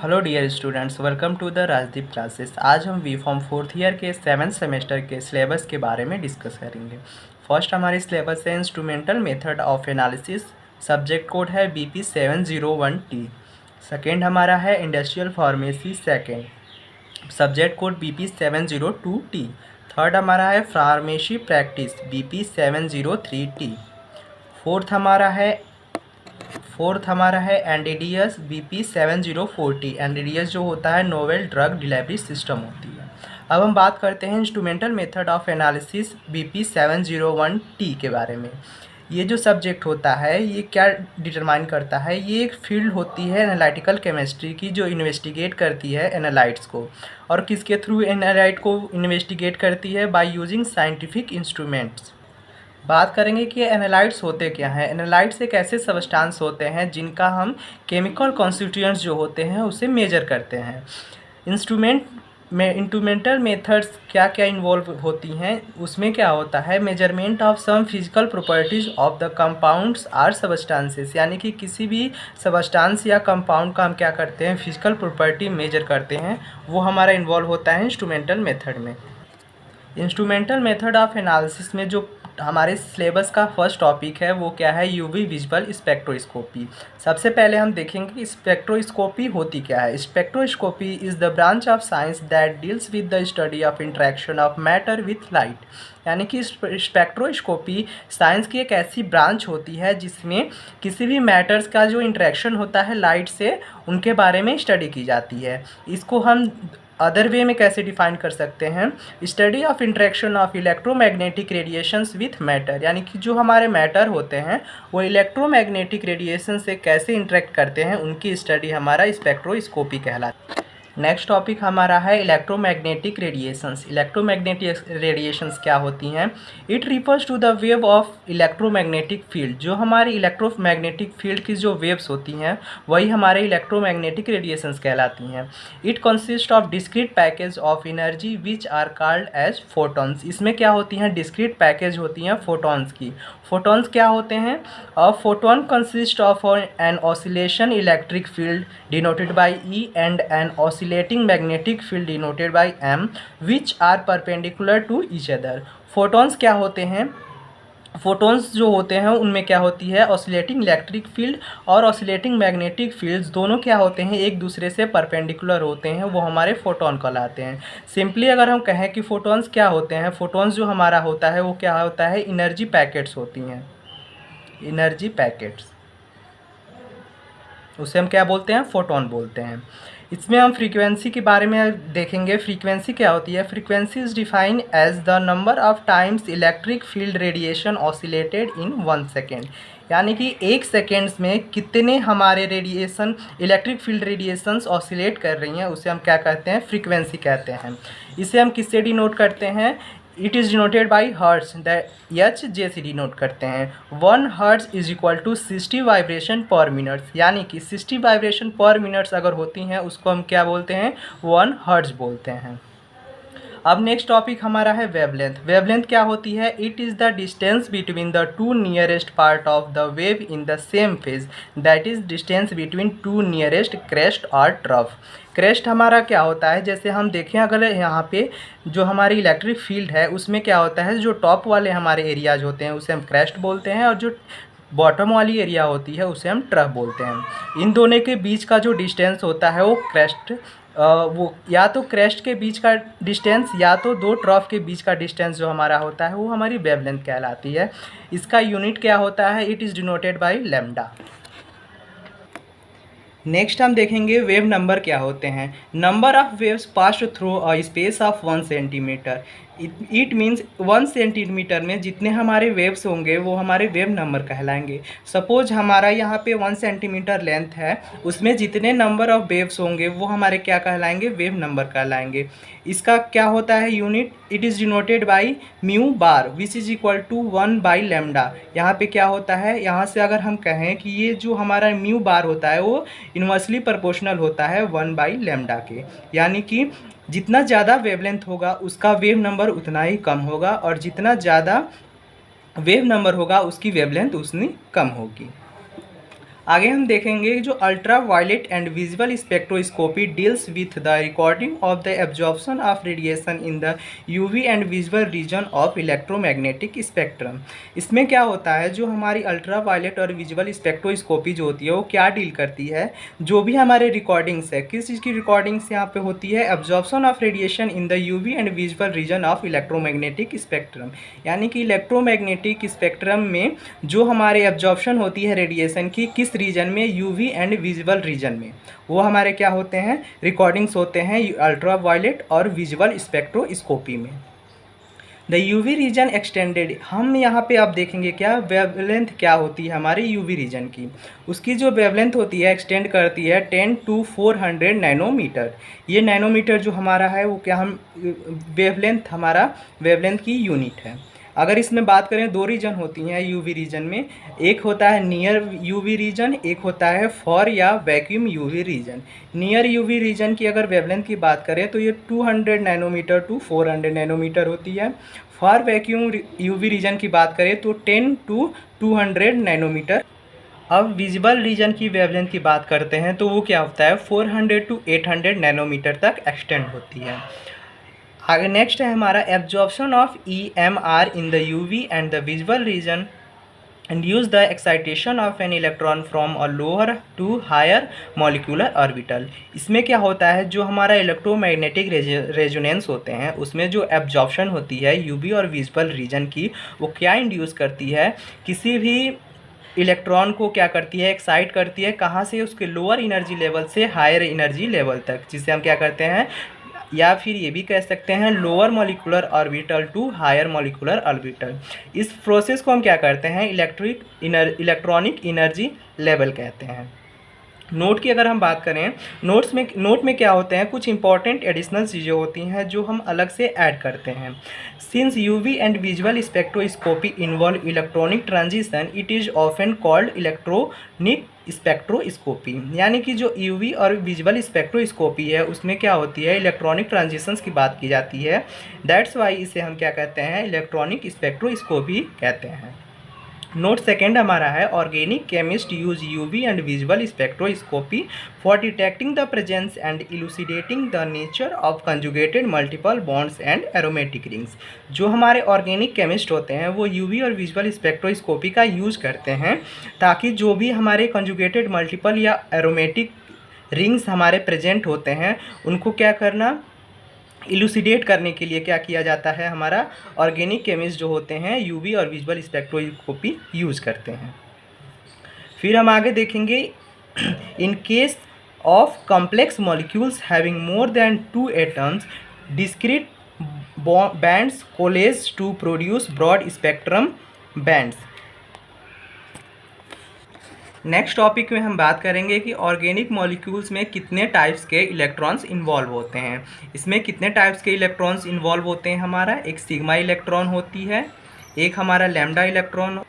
Hello dear students, welcome to the Rajdeep classes. आज हम we form fourth year के 7th semester के syllabus के बारे में डिस्कस करेंगे। फर्स्ट हमारे सिलेबस है instrumental method of analysis, subject code है BP 701T। सेकेंड हमारा है industrial pharmacy second, subject code BP 702T। Third हमारा है pharmacy practice BP 703T। Fourth हमारा है एनडीडीएस BP 704T। एनडीडीएस जो होता है नोवेल ड्रग डिलीवरी सिस्टम होती है। अब हम बात करते हैं instrumental method of analysis BP 701T के बारे में। ये जो सब्जेक्ट होता है ये क्या डिटरमाइन करता है, ये एक फील्ड होती है एनालिटिकल केमिस्ट्री की जो इन्वेस्टिगेट करती है एनालाइट्स को। और किसके थ्रू एनालाइट को इन्वेस्टिगेट करती है? By using scientific instruments. बात करेंगे कि एनालाइट्स होते क्या हैं। एनालाइट्स एक ऐसे सबस्टांस होते हैं जिनका हम केमिकल कॉन्स्टिट्यूएंट्स जो होते हैं उसे मेजर करते हैं। इंस्ट्रूमेंटल मेथड्स क्या क्या इन्वॉल्व होती हैं, उसमें क्या होता है? Measurement of some physical properties of the compounds or substances, यानी कि किसी भी सबस्टांस या कंपाउंड का हम क्या करते हैं, फिजिकल प्रॉपर्टी मेजर करते हैं, वो हमारा इन्वॉल्व होता है इंस्ट्रूमेंटल मेथड में। इंस्ट्रूमेंटल मेथड ऑफ एनालिसिस में जो हमारे सिलेबस का फर्स्ट टॉपिक है वो क्या है? UV visual spectroscopy. सबसे पहले हम देखेंगे कि स्पेक्ट्रोस्कोपी होती क्या है। Spectroscopy is the branch of science that deals with the study of interaction of matter with light, यानी कि स्पेक्ट्रोस्कोपी साइंस की एक ऐसी ब्रांच होती है जिसमें किसी भी मैटर्स का जो इंटरेक्शन होता है लाइट से, उनके बारे में स्टडी की जाती है। इसको हम अदर वे में कैसे डिफाइन कर सकते हैं? Study of interaction of electromagnetic radiations with matter, यानी कि जो हमारे मैटर होते हैं वो इलेक्ट्रोमैग्नेटिक रेडिएशन से कैसे इंटरेक्ट करते हैं, उनकी स्टडी हमारा स्पेक्ट्रोस्कोपी कहलाता है। नेक्स्ट टॉपिक हमारा है इलेक्ट्रोमैग्नेटिक रेडिएशंस। इलेक्ट्रोमैग्नेटिक रेडिएशंस क्या होती हैं? It refers to the wave of electromagnetic field. जो हमारी इलेक्ट्रोमैग्नेटिक फील्ड की जो वेव्स होती हैं वही हमारे इलेक्ट्रोमैग्नेटिक रेडिएशंस कहलाती हैं। It consist of discrete package of energy which are called as photons. इसमें क्या होती हैं? डिस्क्रीट पैकेज होती हैं फोटॉन्स की। फोटॉन्स क्या होते हैं? A photon consist of an oscillation electric field denoted by E and an oscillating magnetic field denoted by M which are perpendicular to each other. Photons क्या होते हैं? फोटॉन्स जो होते हैं उनमें क्या होती है? ऑसिलेटिंग इलेक्ट्रिक फील्ड और ऑसिलेटिंग मैग्नेटिक फील्ड्स दोनों क्या होते हैं? एक दूसरे से परपेंडिकुलर होते हैं, वो हमारे फोटॉन कहलाते हैं। सिंपली अगर हम कहें कि फोटॉन्स क्या होते हैं, फोटॉन्स जो हमारा होता है वो क्या होता है? एनर्जी पैकेट्स होती हैं, एनर्जी पैकेट्स, उसे हम क्या बोलते हैं? फोटॉन बोलते हैं। इसमें हम फ्रीक्वेंसी के बारे में देखेंगे। फ्रीक्वेंसी क्या होती है? Frequency is defined as the number of times electric field radiation oscillated in 1 second, यानी कि 1 सेकेंड्स में कितने हमारे radiation electric field radiations oscillate कर रही हैं, उसे हम क्या कहते हैं? फ्रीक्वेंसी कहते हैं। इसे हम किससे डिनोट करते हैं? It is denoted by hertz, the H J से डिनोट करते हैं। 1 hertz is equal to 60 vibration per minute, यानी कि 60 वाइब्रेशन पर मिनट्स अगर होती हैं उसको हम क्या बोलते हैं? 1 हर्ट्स बोलते हैं। अब नेक्स्ट टॉपिक हमारा है वेवलेंथ। वेवलेंथ क्या होती है? It is the distance between the two nearest part of the wave in the same phase, that is distance between two nearest crest और ट्रफ। क्रेस्ट हमारा क्या होता है? जैसे हम देखें अगर यहाँ पे जो हमारी इलेक्ट्रिक फील्ड है उसमें क्या होता है, जो टॉप वाले हमारे एरियाज होते हैं उसे हम क्रेस्ट बोलते हैं और जो बॉटम वाली एरिया होती है उसे हम ट्रफ बोलते हैं। इन दोनों के बीच का जो डिस्टेंस होता है वो क्रेस्ट वो या तो क्रेस्ट के बीच का डिस्टेंस या तो दो ट्रफ के बीच का डिस्टेंस जो हमारा होता है वो हमारी वेवलेंथ कहलाती है। इसका यूनिट क्या होता है? It is denoted by lambda. Next हम देखेंगे वेव नंबर क्या होते हैं। Number of waves passed through a space of 1 centimetre. It means 1 centimetre में जितने हमारे वेव्स होंगे वो हमारे वेव नंबर कहलाएंगे। सपोज हमारा यहाँ पे 1 सेंटीमीटर लेंथ है, उसमें जितने नंबर ऑफ वेव्स होंगे वो हमारे क्या कहलाएंगे? वेव नंबर कहलाएंगे। इसका क्या होता है unit? It is denoted by mu bar which is equal to 1 by lambda. यहाँ पे क्या होता है? यहाँ से अगर हम कहें कि ये जो हमारा म्यू बार होता है वो इन्वर्सली प्रोपोर्शनल होता है 1 बाई लेमडा के, यानी कि जितना ज़्यादा वेवलेंथ होगा उसका वेव नंबर उतना ही कम होगा और जितना ज़्यादा वेव नंबर होगा उसकी वेवलेंथ उतनी कम होगी। आगे हम देखेंगे जो ultra violet and visual spectroscopy deals with the recording of the absorption of radiation in the UV and visual region of electromagnetic spectrum. इसमें क्या होता है, जो हमारी अल्ट्रा वायलेट और विजुअल स्पेक्ट्रोस्कोपी जो होती है वो क्या डील करती है, जो भी हमारे रिकॉर्डिंग्स है, किस चीज़ की रिकॉर्डिंग्स यहाँ पे होती है, absorption of radiation in the UV and visual region of electromagnetic spectrum. यानी कि इलेक्ट्रोमैग्नेटिक स्पेक्ट्रम में जो हमारे एब्जॉर्प्शन होती है रेडिएशन की, किस रीजन में, यूवी एंड विजुअल रीजन में, वो हमारे क्या होते हैं, रिकॉर्डिंग्स होते हैं अल्ट्रा वायलेट और विजुअल स्पेक्ट्रोस्कोपी में। द यूवी रीजन एक्सटेंडेड, हम यहाँ पे आप देखेंगे क्या वेवलेंथ क्या होती है हमारे यूवी रीजन की, उसकी जो वेवलेंथ होती है एक्सटेंड करती है 10 to 400 नैनोमीटर। ये नैनोमीटर जो हमारा है वो क्या, हम वेवलेंथ, हमारा वेवलेंथ की यूनिट है। अगर इसमें बात करें, दो रीजन होती हैं यूवी रीजन में, एक होता है नियर यूवी रीजन, एक होता है फॉर या vacuum UV region. Near UV region की अगर वेवलेंथ की बात करें तो ये 200 नैनोमीटर टू 400 नैनोमीटर होती है। फॉर वैक्यूम यूवी रीजन की बात करें तो 10 to 200 नैनोमीटर। अब विजिबल रीजन की वेवलेंथ की बात करते हैं तो वो क्या होता है, 400 to 800 नैनोमीटर तक एक्सटेंड होती है। आगे नेक्स्ट है हमारा absorption of EMR in the UV and the visual region induce the excitation of an electron from a lower to higher molecular orbital। इसमें क्या होता है, जो हमारा इलेक्ट्रोमैग्नेटिक रेजोनेंस होते हैं उसमें जो एब्जॉर्प्शन होती है यूवी और विजुअल रीजन की, वो क्या इंड्यूस करती है, किसी भी इलेक्ट्रॉन को क्या करती है, एक्साइट करती है, कहाँ से, उसके लोअर एनर्जी लेवल से हायर एनर्जी लेवल तक, जिसे हम क्या करते हैं, या फिर ये भी कह सकते हैं lower molecular orbital to higher molecular orbital. इस प्रोसेस को हम क्या करते हैं, इलेक्ट्रॉनिक एनर्जी लेवल कहते हैं। नोट की अगर हम बात करें, नोट में क्या होते हैं, कुछ इंपॉर्टेंट एडिशनल चीज़ें होती हैं जो हम अलग से ऐड करते हैं। Since UV and visual spectroscopy involve electronic transition, it is often called electronic spectroscopy. यानी कि जो यूवी और विजुअल स्पेक्ट्रोस्कोपी है उसमें क्या होती है, इलेक्ट्रॉनिक ट्रांजिशंस की बात की जाती है। दैट्स वाई इसे हम क्या कहते हैं, इलेक्ट्रॉनिक स्पेक्ट्रोस्कोपी कहते हैं। नोट सेकेंड हमारा है, organic chemist use UV and visual spectroscopy for detecting the presence and elucidating the nature of conjugated multiple bonds and aromatic rings. जो हमारे ऑर्गेनिक केमिस्ट होते हैं वो यूवी और विजुअल स्पेक्ट्रोस्कोपी का यूज करते हैं ताकि जो भी हमारे कंजुगेटेड मल्टीपल या एरोमेटिक रिंग्स हमारे प्रेजेंट होते हैं उनको क्या करना, इलूसिडेट करने के लिए क्या किया जाता है, हमारा ऑर्गेनिक केमिस्ट जो होते हैं यूवी और विजुअल स्पेक्ट्रोस्कोपी यूज़ करते हैं। फिर हम आगे देखेंगे, in case of complex molecules having more than 2 atoms, discrete bands coalesce to produce broad spectrum bands. Next topic में हम बात करेंगे कि ऑर्गेनिक मॉलिक्यूल्स में कितने टाइप्स के इलेक्ट्रॉन्स इन्वॉल्व होते हैं। इसमें कितने टाइप्स के इलेक्ट्रॉन्स इन्वॉल्व होते हैं, हमारा एक सिग्मा इलेक्ट्रॉन होती है, एक हमारा लैम्डा इलेक्ट्रॉन,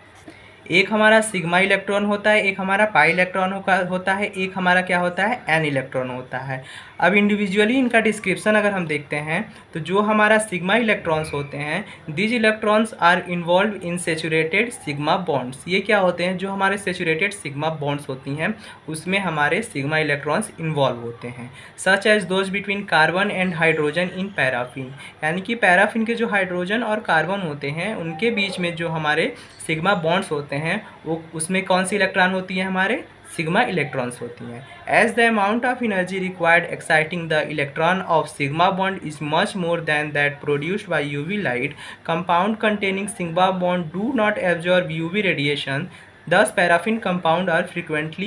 एक हमारा सिग्मा इलेक्ट्रॉन होता है, एक हमारा पाई इलेक्ट्रॉन होता है, एक हमारा क्या होता है, एन इलेक्ट्रॉन होता है। अब इंडिविजुअली इनका डिस्क्रिप्शन अगर हम देखते हैं तो जो हमारा सिग्मा इलेक्ट्रॉन्स होते हैं, these electrons are involved in saturated sigma bonds. ये क्या होते हैं, जो हमारे सेचुरेटेड सिग्मा बॉन्ड्स होती हैं उसमें हमारे सिग्मा इलेक्ट्रॉन्स इन्वॉल्व होते हैं, such as those between carbon and hydrogen in paraffin. यानी कि पैराफिन के जो हाइड्रोजन और कार्बन होते हैं उनके बीच में जो हमारे सिग्मा बॉन्ड्स होते हैं वो उसमें कौन सी इलेक्ट्रॉन होती है, हमारे सिग्मा इलेक्ट्रॉन्स होती हैं। As the amount of energy required exciting the electron of sigma bond is much more than that produced by UV light, compound containing sigma bond do not absorb UV radiation, thus paraffin compound are frequently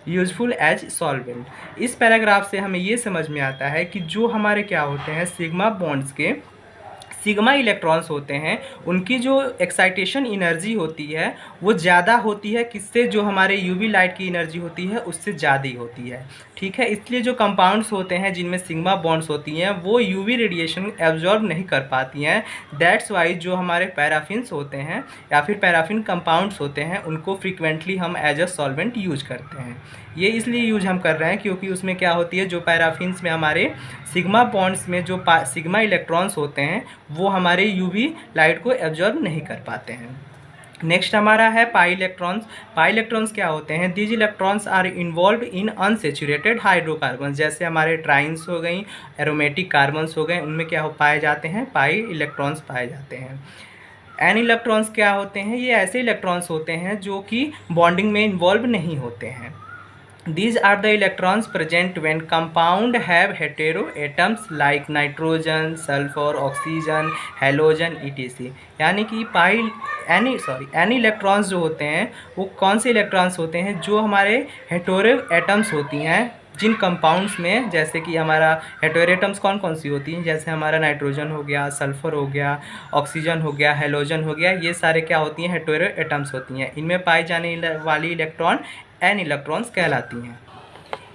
useful as solvent. इस paragraph से हमें ये समझ में आता है कि जो हमारे क्या होते हैं, सिग्मा बॉन्ड्स के सिग्मा इलेक्ट्रॉन्स होते हैं उनकी जो एक्साइटेशन एनर्जी होती है वो ज़्यादा होती है, किससे, जो हमारे यूवी लाइट की एनर्जी होती है उससे ज़्यादा ही होती है। ठीक है, इसलिए जो कंपाउंड्स होते हैं जिनमें सिग्मा बॉन्ड्स होती हैं वो यूवी रेडिएशन एब्जॉर्ब नहीं कर पाती हैं। दैट्स वाई जो हमारे पैराफिन्स होते हैं या फिर पैराफिन कंपाउंड्स होते हैं उनको फ्रिक्वेंटली हम एज अ सॉल्वेंट यूज करते हैं। ये इसलिए यूज हम कर रहे हैं क्योंकि उसमें क्या होती है, जो पैराफिन्स में हमारे सिग्मा बॉन्ड्स में जो सिग्मा इलेक्ट्रॉन्स होते हैं वो हमारे यूवी लाइट को एब्जॉर्ब नहीं कर पाते हैं। नेक्स्ट हमारा है पाई इलेक्ट्रॉन्स। पाई इलेक्ट्रॉन्स क्या होते हैं? These electrons are involved in unsaturated hydrocarbon, जैसे हमारे ट्राइन्स हो गई, एरोमेटिक कार्बन्स हो गए, उनमें क्या हो पाए जाते हैं? पाई इलेक्ट्रॉन्स पाए जाते हैं। एन इलेक्ट्रॉन्स क्या होते हैं? ये ऐसे इलेक्ट्रॉन्स होते हैं जो कि बॉन्डिंग में इन्वॉल्व नहीं होते हैं। These are the electrons present when compound have hetero atoms like nitrogen, sulfur, oxygen, halogen etc. यानी कि एन इलेक्ट्रॉन्स जो होते हैं वो कौन से इलेक्ट्रॉन्स होते हैं? जो हमारे हेटेरो एटम्स होती हैं जिन कंपाउंड्स में, जैसे कि हमारा हेटेरो एटम्स कौन कौन सी होती हैं? जैसे हमारा नाइट्रोजन हो गया, सल्फर हो गया, ऑक्सीजन हो गया, हेलोजन हो गया, ये सारे क्या होती हैं? हेटेरो एटम्स होती हैं। इनमें पाई जाने वाली इलेक्ट्रॉन एन इलेक्ट्रॉन्स कहलाती हैं।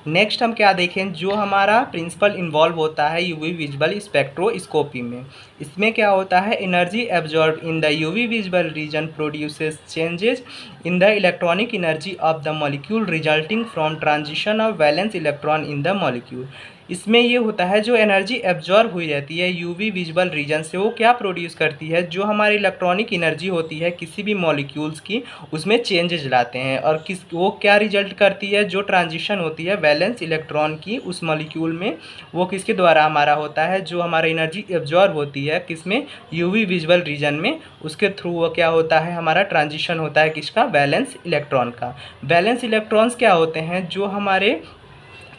नेक्स्ट हम क्या देखें? जो हमारा प्रिंसिपल इन्वॉल्व होता है यूवी विजिबल स्पेक्ट्रोस्कोपी में, इसमें क्या होता है? Energy absorb in the UV visible region produces changes in the electronic energy of the molecule resulting from transition of valence electron in the molecule. इसमें ये होता है जो एनर्जी एब्जॉर्ब हुई रहती है यूवी विजिबल रीजन से, वो क्या प्रोड्यूस करती है? जो हमारी इलेक्ट्रॉनिक एनर्जी होती है किसी भी मॉलिक्यूल्स की, उसमें चेंजेस लाते हैं। और वो क्या रिजल्ट करती है? जो ट्रांजिशन होती है वैलेंस इलेक्ट्रॉन की उस मॉलिक्यूल में, वो किसके द्वारा हमारा होता है? जो हमारी एनर्जी एब्जॉर्ब होती है किसमें? यूवी विजिबल रीजन में, उसके थ्रू वो क्या होता है? हमारा ट्रांजिशन होता है किसका? वैलेंस इलेक्ट्रॉन का। वैलेंस इलेक्ट्रॉन्स क्या होते हैं? जो हमारे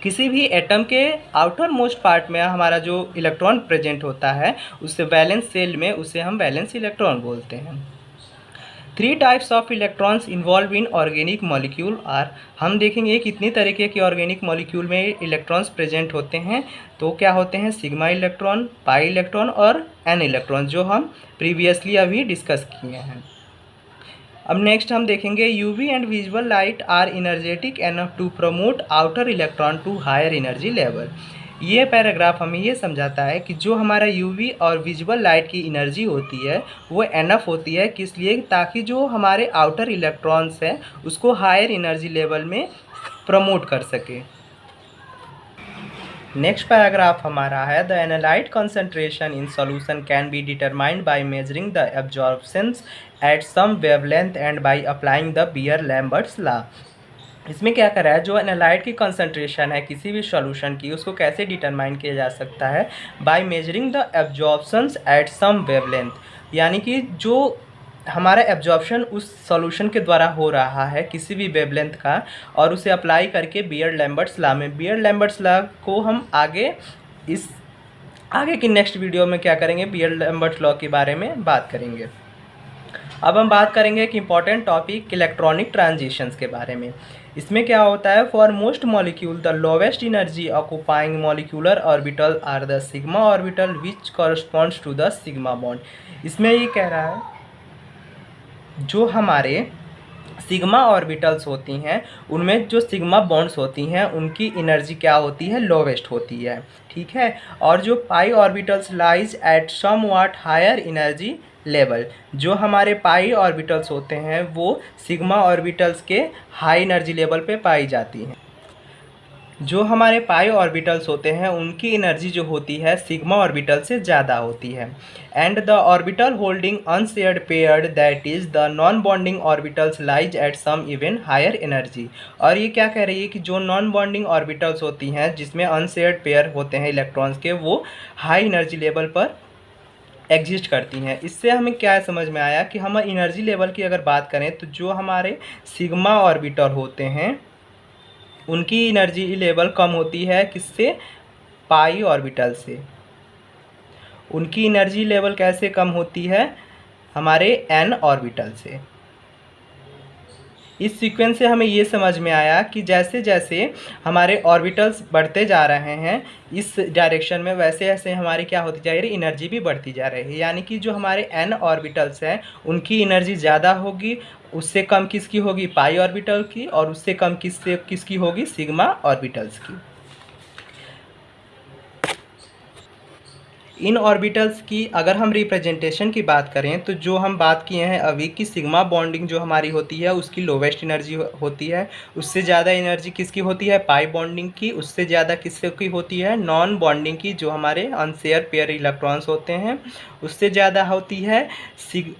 किसी भी एटम के आउटर मोस्ट पार्ट में हमारा जो इलेक्ट्रॉन प्रेजेंट होता है उससे वैलेंस सेल में, उसे हम वैलेंस इलेक्ट्रॉन बोलते हैं। 3 types of electrons involved in organic molecule are. हम देखेंगे कितनी तरीके के ऑर्गेनिक मॉलिक्यूल में इलेक्ट्रॉन्स प्रेजेंट होते हैं। तो क्या होते हैं? सिग्मा इलेक्ट्रॉन, पाई इलेक्ट्रॉन और एन इलेक्ट्रॉन, जो हम प्रीवियसली अभी डिस्कस किए हैं। अब नेक्स्ट हम देखेंगे UV and visual light are energetic enough to promote outer electron to higher energy level. ये पैराग्राफ हमें ये समझाता है कि जो हमारा यूवी और विजुअल लाइट की एनर्जी होती है वो एनफ होती है, किस लिए? ताकि जो हमारे आउटर इलेक्ट्रॉन्स हैं उसको हायर एनर्जी लेवल में प्रमोट कर सके। नेक्स्ट पैराग्राफ हमारा है the analyte concentration in solution can be determined by measuring the absorptions at some wavelength and by applying the Beer Lambert's law. इसमें क्या करा है? जो एनालाइट की कंसंट्रेशन है किसी भी सॉल्यूशन की, उसको कैसे डिटरमाइन किया जा सकता है? By measuring the absorptions at some wavelength, यानी कि जो हमारा एब्जॉर्प्शन उस सॉल्यूशन के द्वारा हो रहा है किसी भी वेवलेंथ का, और उसे अप्लाई करके बियर-लैम्बर्ट्स लॉ में। बियर-लैम्बर्ट्स लॉ को हम आगे की नेक्स्ट वीडियो में क्या करेंगे? बियर-लैम्बर्ट्स लॉ के बारे में बात करेंगे। अब हम बात करेंगे एक इम्पॉर्टेंट टॉपिक इलेक्ट्रॉनिक ट्रांजिशंस के बारे में। इसमें क्या होता है? For most molecule the lowest energy occupying molecular orbital are the sigma orbital which corresponds to the sigma bond. इसमें ये कह रहा है जो हमारे सिग्मा ऑर्बिटल्स होती हैं उनमें जो सिग्मा बॉन्ड्स होती हैं उनकी एनर्जी क्या होती है? लोवेस्ट होती है, ठीक है। और जो pi orbitals lies at somewhat higher energy level, जो हमारे पाई ऑर्बिटल्स होते हैं वो सिग्मा ऑर्बिटल्स के हाई एनर्जी लेवल पे पाई जाती हैं। जो हमारे पाई ऑर्बिटल्स होते हैं उनकी एनर्जी जो होती है सिग्मा ऑर्बिटल से ज़्यादा होती है। And the orbital holding unshared pair that is the non bonding orbitals lies at some even higher energy. और ये क्या कह रही है कि जो नॉन बॉन्डिंग ऑर्बिटल्स होती हैं जिसमें अनशेयर्ड पेयर होते हैं इलेक्ट्रॉन्स के, वो हाई एनर्जी लेवल पर एग्जिस्ट करती हैं। इससे हमें क्या समझ में आया कि हम एनर्जी लेवल की अगर बात करें तो जो हमारे सिग्मा ऑर्बिटल होते हैं उनकी एनर्जी लेवल कम होती है किससे? पाई ऑर्बिटल से। उनकी एनर्जी लेवल कैसे कम होती है? हमारे एन ऑर्बिटल से। इस सीक्वेंस से हमें ये समझ में आया कि जैसे जैसे हमारे ऑर्बिटल्स बढ़ते जा रहे हैं इस डायरेक्शन में, वैसे वैसे हमारी क्या होती जा रही है? एनर्जी भी बढ़ती जा रही है। यानी कि जो हमारे एन ऑर्बिटल्स हैं उनकी एनर्जी ज़्यादा होगी, उससे कम किसकी होगी? पाई ऑर्बिटल की, और उससे कम किसकी होगी? सिग्मा ऑर्बिटल्स की। इन ऑर्बिटल्स की अगर हम रिप्रेजेंटेशन की बात करें तो जो हम बात किए हैं अभी कि सिग्मा बॉन्डिंग जो हमारी होती है उसकी लोवेस्ट एनर्जी होती है, उससे ज़्यादा एनर्जी किसकी होती है? पाई बॉन्डिंग की। उससे ज़्यादा किसकी होती है? नॉन बॉन्डिंग की, जो हमारे अनशेयर पेयर इलेक्ट्रॉन्स होते हैं, उससे ज़्यादा होती है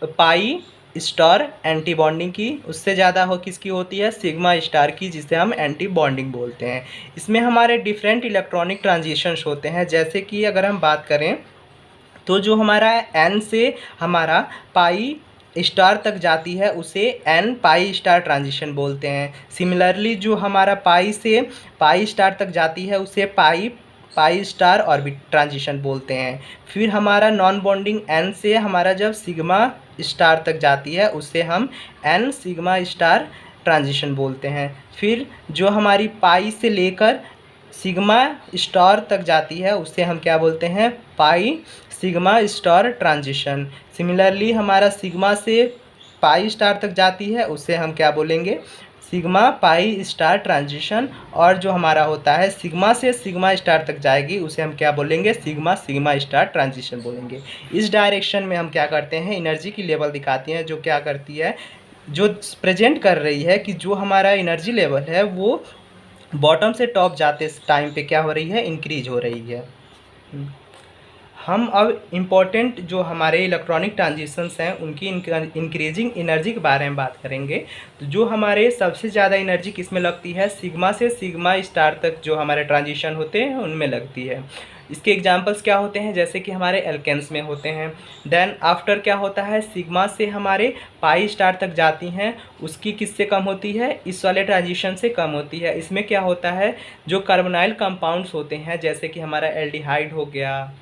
पाई स्टार एंटी बॉन्डिंग की, उससे ज़्यादा हो किसकी होती है, सिग्मा स्टार की, जिसे हम एंटी बॉन्डिंग बोलते हैं। इसमें हमारे डिफरेंट इलेक्ट्रॉनिक ट्रांजिशंस होते हैं, जैसे कि अगर हम बात करें तो जो हमारा एन से हमारा पाई स्टार तक जाती है उसे एन पाई स्टार ट्रांजिशन बोलते हैं। सिमिलरली जो हमारा पाई से पाई स्टार तक जाती है उसे पाई पाई स्टार ऑर्बिट ट्रांजिशन बोलते हैं। फिर हमारा नॉन बॉन्डिंग एन से हमारा जब सिग्मा स्टार तक जाती है उसे हम एन सिग्मा स्टार ट्रांजिशन बोलते हैं। फिर जो हमारी पाई से लेकर सिग्मा स्टार तक जाती है उसे हम क्या बोलते हैं, pi sigma star transition. Similarly हमारा सिग्मा से पाई स्टार तक जाती है उसे हम क्या बोलेंगे, सिग्मा पाई स्टार ट्रांजिशन। और जो हमारा होता है सिग्मा से सिग्मा स्टार तक जाएगी उसे हम क्या बोलेंगे, सिग्मा सिग्मा स्टार ट्रांजिशन बोलेंगे। इस डायरेक्शन में हम क्या करते हैं, एनर्जी की लेवल दिखाती हैं, जो क्या करती है, जो प्रेजेंट कर रही है कि जो हमारा एनर्जी लेवल है वो बॉटम से टॉप जाते टाइम पे क्या हो रही है, इंक्रीज हो रही है। हम अब इम्पोर्टेंट जो हमारे इलेक्ट्रॉनिक ट्रांजिशंस हैं उनकी इंक्रीजिंग एनर्जी के बारे में बात करेंगे। तो जो हमारे सबसे ज़्यादा एनर्जी किस में लगती है, सिग्मा से सिग्मा स्टार तक जो हमारे ट्रांजिशन होते हैं उनमें लगती है। इसके एग्जांपल्स क्या होते हैं, जैसे कि हमारे एल्केन्स में होते हैं। देन आफ्टर क्या होता है, सिग्मा से हमारे पाई स्टार तक जाती हैं, उसकी किससे कम होती है, इस वाले ट्रांजिशन से कम होती है। इसमें क्या होता है, जो कार्बोनाइल कंपाउंड्स होते हैं जैसे कि हमारा एल्डिहाइड हो गया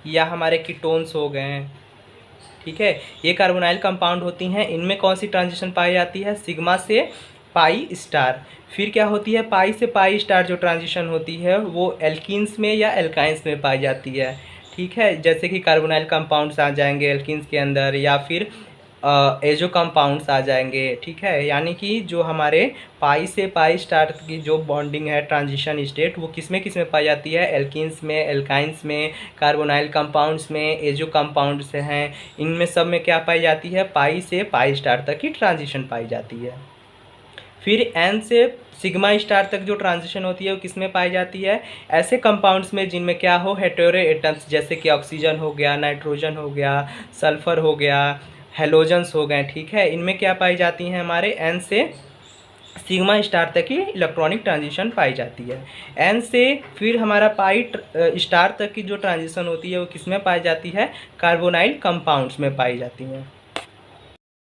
या हमारे कीटोन्स हो गए, ठीक है, ये कार्बोनाइल कंपाउंड होती हैं। इनमें कौन सी ट्रांजिशन पाई जाती है, सिग्मा से पाई स्टार। फिर क्या होती है, पाई से पाई स्टार जो ट्रांजिशन होती है वो एल्कीन्स में या एल्काइंस में पाई जाती है, ठीक है, जैसे कि कार्बोनाइल कंपाउंड्स आ जाएंगे एल्कीन्स के अंदर, या फिर एजो कंपाउंड्स आ जाएंगे, ठीक है। यानी कि जो हमारे पाई से पाई स्टार की जो बॉन्डिंग है, ट्रांजिशन स्टेट, वो किस में पाई जाती है, एल्कीन्स में, एल्काइंस में, कार्बोनाइल कंपाउंड्स में, एजो कंपाउंड्स हैं, इनमें सब में क्या पाई जाती है, पाई से पाई स्टार तक की ट्रांजिशन पाई जाती है। फिर एन से सिग्मा स्टार तक जो ट्रांजिशन होती है वो किस में पाई जाती है, ऐसे कंपाउंड्स में जिनमें क्या हो, हेटेरो एटम्स, जैसे कि ऑक्सीजन हो गया, नाइट्रोजन हो गया, सल्फर हो गया, हेलोजन्स हो गए, ठीक है। इनमें क्या पाई जाती हैं, हमारे एन से सिग्मा स्टार तक की इलेक्ट्रॉनिक ट्रांजिशन पाई जाती है। एन से फिर हमारा पाई स्टार तक की जो ट्रांजिशन होती है वो किस में पाई जाती है, कार्बोनाइल कंपाउंड्स में पाई जाती है।